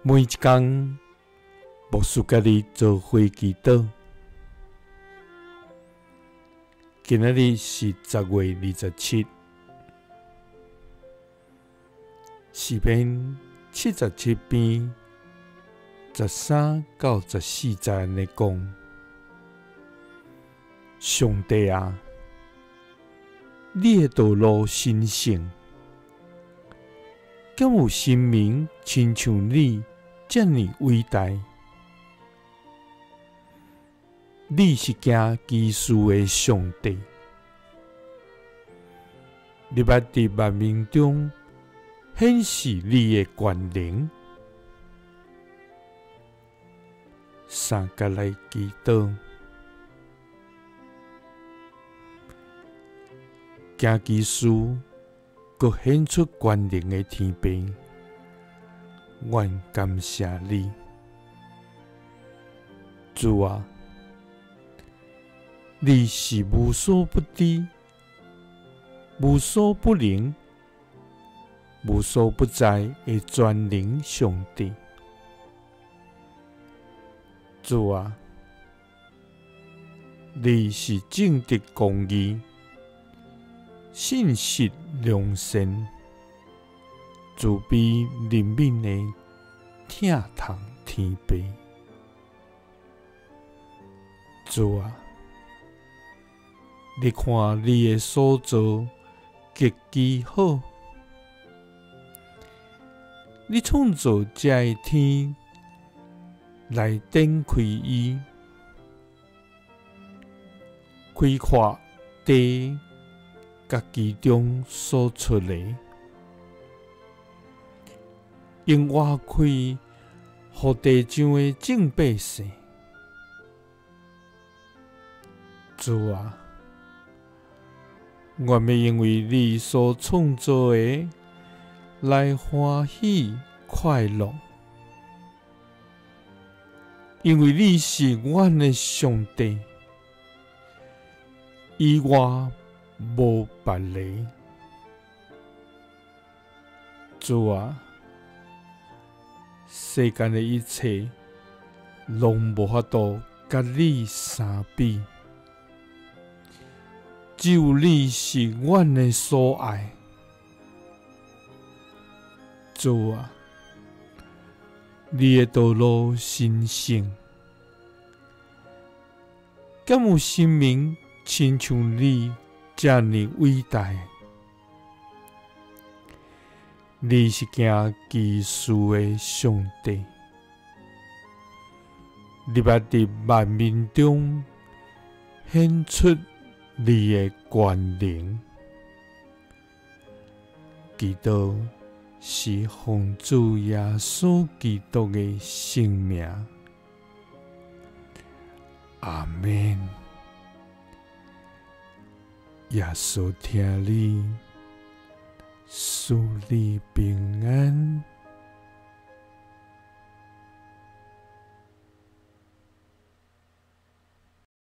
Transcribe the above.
每一天，牧师甲你做伙祈祷。今仔日是10月27，诗篇77篇13到14节安尼讲：上帝啊，你的道路神圣，敢有生命亲像你这么伟大？你是行奇事的上帝，你捌伫万民中显示你的权能。三甲来祈祷，行奇事，佮显出权能的天父，愿感谢你，主啊！你是无所不知、无所不能、无所不在的全能上帝。主啊，你是正直公义、信实良善、慈悲怜悯的疼痛天父。主啊，你看你的所造极其好，你创造这个天来展开伊，开阔地甲其中所出的，用挖开，互地上的众百姓。主啊，我要因为你所创造的来欢喜快乐，因为你是阮的上帝，以外无别个。主啊，世间的一切拢无法度甲你相比。只有你是阮的所爱，主啊，你的道路神圣，敢有生命亲像你这么伟大？你是行奇事的上帝，你捌伫万民中显出你的权能。祈祷是奉主耶稣基督的圣名，阿们。耶稣听你，赐你平安。